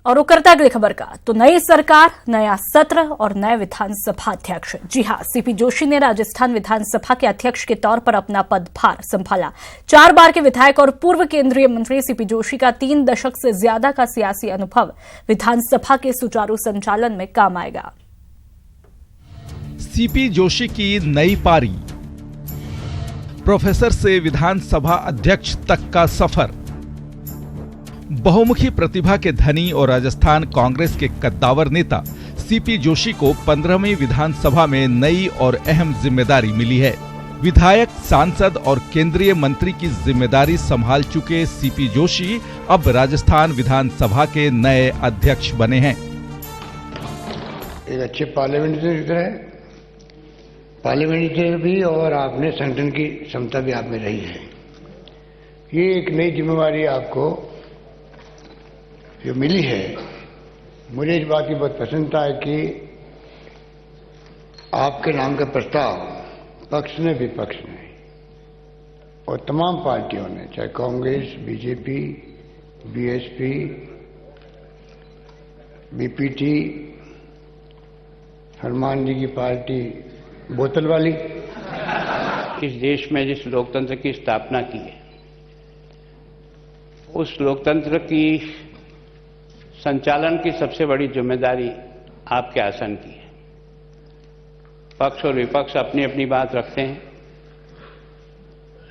और वो करता अगली खबर का तो नई सरकार, नया सत्र और नए विधानसभा अध्यक्ष। जी हां, सीपी जोशी ने राजस्थान विधानसभा के अध्यक्ष के तौर पर अपना पदभार संभाला। 4 बार के विधायक और पूर्व केंद्रीय मंत्री सीपी जोशी का 3 दशक से ज्यादा का सियासी अनुभव विधानसभा के सुचारू संचालन में काम आएगा। सीपी जोशी की नई पारी, प्रोफेसर से विधानसभा अध्यक्ष तक का सफर। बहुमुखी प्रतिभा के धनी और राजस्थान कांग्रेस के कद्दावर नेता सीपी जोशी को 15वीं विधानसभा में नई और अहम जिम्मेदारी मिली है। विधायक, सांसद और केंद्रीय मंत्री की जिम्मेदारी संभाल चुके सीपी जोशी अब राजस्थान विधानसभा के नए अध्यक्ष बने हैं। एक अच्छे पार्लियामेंटेरियन है, पार्लियामेंटेरियन भी, और आपने संगठन की क्षमता भी आप में रही है। ये एक नई जिम्मेवारी आपको जो मिली है। मुझे इस बात की बहुत प्रसन्नता है कि आपके नाम का प्रस्ताव पक्ष ने, विपक्ष ने और तमाम पार्टियों ने, चाहे Congress, BJP, BSP, BPT, Hanuman ji की पार्टी बोतल वाली, इस देश में जिस लोकतंत्र की स्थापना की है, उस लोकतंत्र की संचालन की सबसे बड़ी जिम्मेदारी आपके आसन की है। पक्ष और विपक्ष अपनी अपनी बात रखते हैं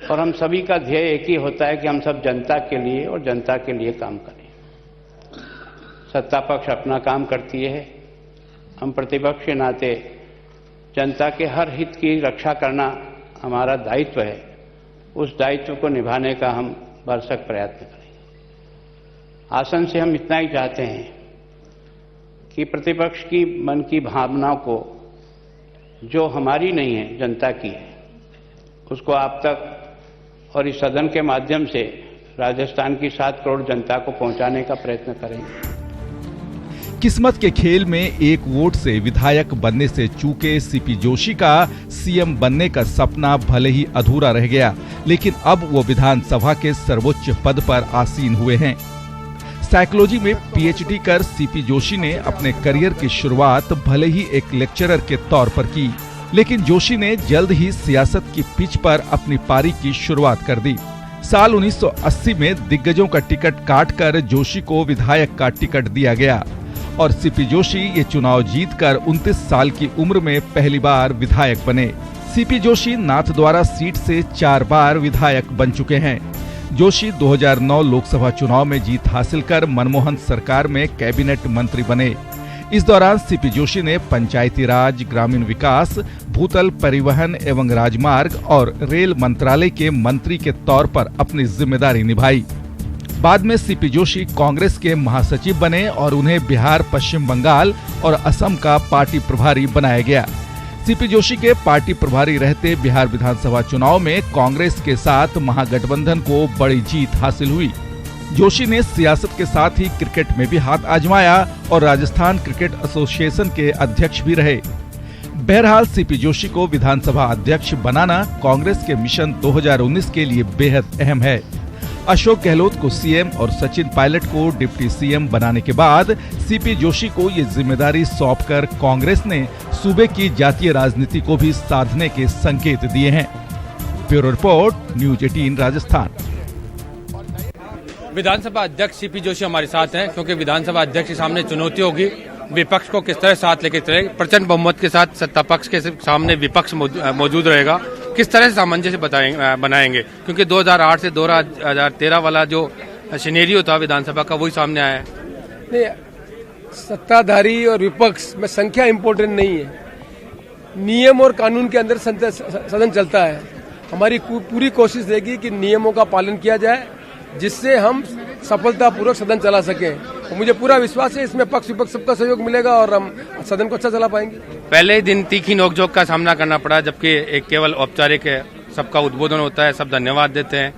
और हम सभी का ध्येय एक ही होता है कि हम सब जनता के लिए और जनता के लिए काम करें। सत्ता पक्ष अपना काम करती है, हम प्रतिपक्ष के नाते जनता के हर हित की रक्षा करना हमारा दायित्व है। उस दायित्व को निभाने का हम भरसक प्रयत्न करें। आसन से हम इतना ही चाहते हैं कि प्रतिपक्ष की मन की भावनाओं को, जो हमारी नहीं है जनता की है, उसको आप तक और इस सदन के माध्यम से राजस्थान की 7 करोड़ जनता को पहुंचाने का प्रयत्न करेंगे। किस्मत के खेल में एक वोट से विधायक बनने से चूके सीपी जोशी का सीएम बनने का सपना भले ही अधूरा रह गया, लेकिन अब वो विधानसभा के सर्वोच्च पद पर आसीन हुए हैं। साइकोलॉजी में पीएचडी कर सीपी जोशी ने अपने करियर की शुरुआत भले ही एक लेक्चरर के तौर पर की, लेकिन जोशी ने जल्द ही सियासत की पिच पर अपनी पारी की शुरुआत कर दी। साल 1980 में दिग्गजों का टिकट काटकर जोशी को विधायक का टिकट दिया गया और सीपी जोशी ये चुनाव जीतकर 29 साल की उम्र में पहली बार विधायक बने। सीपी जोशी नाथद्वारा सीट से 4 बार विधायक बन चुके हैं। जोशी 2009 लोकसभा चुनाव में जीत हासिल कर मनमोहन सरकार में कैबिनेट मंत्री बने। इस दौरान सीपी जोशी ने पंचायती राज, ग्रामीण विकास, भूतल परिवहन एवं राजमार्ग और रेल मंत्रालय के मंत्री के तौर पर अपनी जिम्मेदारी निभाई। बाद में सीपी जोशी कांग्रेस के महासचिव बने और उन्हें बिहार, पश्चिम बंगाल और असम का पार्टी प्रभारी बनाया गया। सीपी जोशी के पार्टी प्रभारी रहते बिहार विधानसभा चुनाव में कांग्रेस के साथ महागठबंधन को बड़ी जीत हासिल हुई। जोशी ने सियासत के साथ ही क्रिकेट में भी हाथ आजमाया और राजस्थान क्रिकेट एसोसिएशन के अध्यक्ष भी रहे। बहरहाल सीपी जोशी को विधानसभा अध्यक्ष बनाना कांग्रेस के मिशन 2019 के लिए बेहद अहम है। अशोक गहलोत को सीएम और सचिन पायलट को डिप्टी सीएम बनाने के बाद सीपी जोशी को ये जिम्मेदारी सौंपकर कांग्रेस ने सूबे की जातीय राजनीति को भी साधने के संकेत दिए हैं। Bureau report, news 18 Rajasthan. विधानसभा अध्यक्ष सीपी जोशी हमारे साथ हैं, क्योंकि विधानसभा अध्यक्ष के सामने चुनौती होगी विपक्ष को किस तरह साथ लेकर चले। प्रचंड बहुमत के साथ सत्ता पक्ष के सामने विपक्ष मौजूद रहेगा, किस तरह से सामंजस्य बनाएंगे, क्योंकि 2008 से 2013 वाला जो सिनेरियो था विधानसभा का, वही सामने आया है। नहीं, सत्ताधारी और विपक्ष में संख्या इम्पोर्टेंट नहीं है, नियम और कानून के अंदर सदन चलता है। हमारी पूरी कोशिश रहेगी कि नियमों का पालन किया जाए, जिससे हम सफलतापूर्वक सदन चला सकें। तो मुझे पूरा विश्वास है इसमें पक्ष विपक्ष सबका सहयोग मिलेगा और हम सदन को अच्छा चला पाएंगे। पहले ही दिन तीखी नोकझोंक का सामना करना पड़ा, जबकि एक केवल औपचारिक सबका उद्बोधन होता है, सब धन्यवाद देते हैं।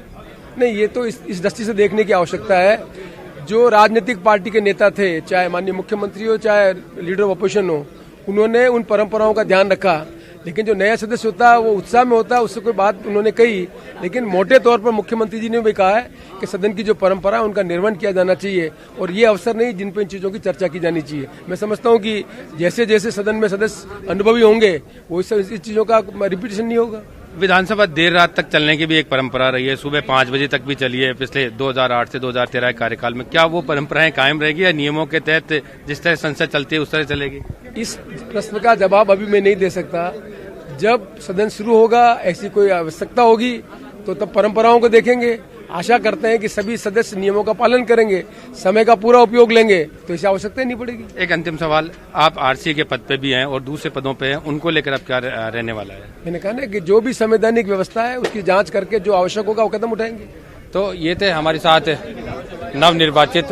नहीं, ये तो इस दृष्टि से देखने की आवश्यकता है। जो राजनीतिक पार्टी के नेता थे, चाहे माननीय मुख्यमंत्री हो चाहे लीडर ऑफ अपोजिशन हो, उन्होंने उन परंपराओं का ध्यान रखा लेकिन जो नया सदस्य होता है वो उत्साह में होता है, उससे कोई बात उन्होंने कही। लेकिन मोटे तौर पर मुख्यमंत्री जी ने भी कहा है कि सदन की जो परंपरा है उनका निर्वहन किया जाना चाहिए और ये अवसर नहीं जिन पर इन चीजों की चर्चा की जानी चाहिए। मैं समझता हूं कि जैसे जैसे सदन में सदस्य अनुभवी होंगे वो इस चीजों का रिपीटेशन नहीं होगा। विधानसभा देर रात तक चलने की भी एक परंपरा रही है, सुबह 5 बजे तक भी चली है पिछले 2008 से 2013 कार्यकाल में। क्या वो परंपराएं कायम रहेगी या नियमों के तहत जिस तरह संसद चलती है उस तरह चलेगी? इस प्रश्न का जवाब अभी मैं नहीं दे सकता। जब सदन शुरू होगा, ऐसी कोई आवश्यकता होगी तो तब परंपराओं को देखेंगे। आशा करते हैं कि सभी सदस्य नियमों का पालन करेंगे, समय का पूरा उपयोग लेंगे, तो इसे आवश्यकता ही नहीं पड़ेगी। एक अंतिम सवाल, आप आरसी के पद पे भी हैं और दूसरे पदों पे हैं, उनको लेकर अब क्या रहने वाला है? मैंने कहा ना कि जो भी संवैधानिक व्यवस्था है उसकी जांच करके जो आवश्यक होगा वो कदम उठाएंगे। तो ये थे हमारे साथ नवनिर्वाचित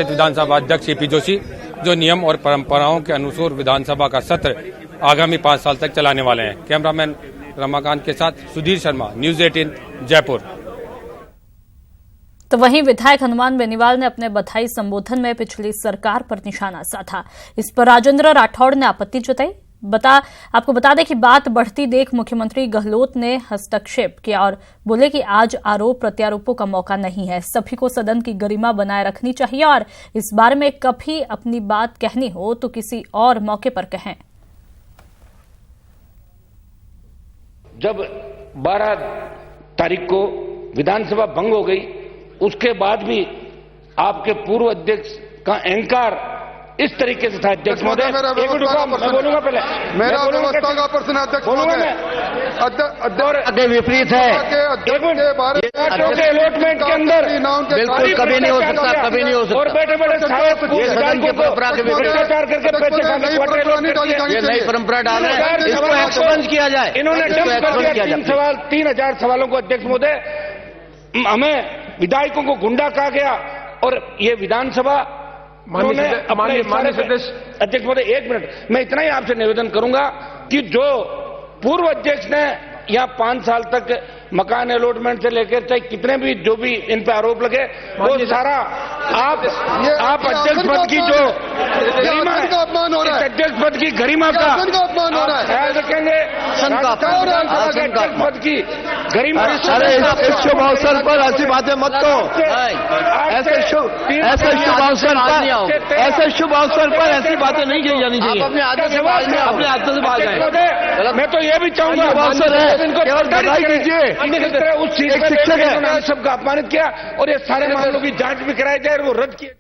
विधानसभा अध्यक्ष सीपी जोशी, जो नियम और परंपराओं के अनुसार विधानसभा का सत्र आगामी 5 साल तक चलाने वाले हैं। कैमरामैन रमाकांत के साथ सुधीर शर्मा, न्यूज 18 जयपुर। तो वहीं विधायक हनुमान बेनीवाल ने अपने बधाई संबोधन में पिछली सरकार पर निशाना साधा। इस पर राजेंद्र राठौड़ ने आपत्ति जताई। आपको बता दें कि बात बढ़ती देख मुख्यमंत्री गहलोत ने हस्तक्षेप किया और बोले कि आज आरोप प्रत्यारोपों का मौका नहीं है, सभी को सदन की गरिमा बनाए रखनी चाहिए और इस बारे में कभी अपनी बात कहनी हो तो किसी और मौके पर कहें। जब 12 तारीख को विधानसभा भंग हो गई, उसके बाद भी आपके पूर्व अध्यक्ष का अहंकार इस तरीके से था। अध्यक्ष महोदय, मैं बोलूंगा पहले, मेरा व्यवस्था का प्रश्न अध्यक्ष महोदय विपरीत है। अलॉटमेंट के अंदर बिल्कुल कभी नहीं हो सकता, कभी नहीं हो सकता। और बैठे बैठे सदन की परंपरा के भ्रष्टाचार करके पैसे खाने, ये नई परंपरा डाल रहे हैं, इसको एक्सपंज किया जाए। इन्होंने 3,000 सवालों को अध्यक्ष महोदय, हमें विधायकों को गुंडा कहा गया और ये विधानसभा माननीय सदस्य अध्यक्ष महोदय, 1 मिनट, मैं इतना ही आपसे निवेदन करूंगा कि जो पूर्व अध्यक्ष ने यहाँ 5 साल तक मकान अलॉटमेंट से लेकर चाहे कितने भी जो भी इन पे आरोप लगे, वो सारा आप अध्यक्ष पद की जो गरिमा है, अध्यक्ष पद की गरिमा का ख्याल रखेंगे। अध्यक्ष पद की गरिमा, अरे इस शुभ अवसर पर ऐसी बातें मत करो। ऐसे शुभ अवसर पर ऐसी बातें नहीं कही जानी चाहिए। अपने हाथों से बात है। मैं तो ये भी चाहूंगा अवसर है, केवल बधाई दीजिए। उस चीज पर सबका अपमानित किया और ये सारे मामलों की जांच भी कराई जाए और वो रद्द किया।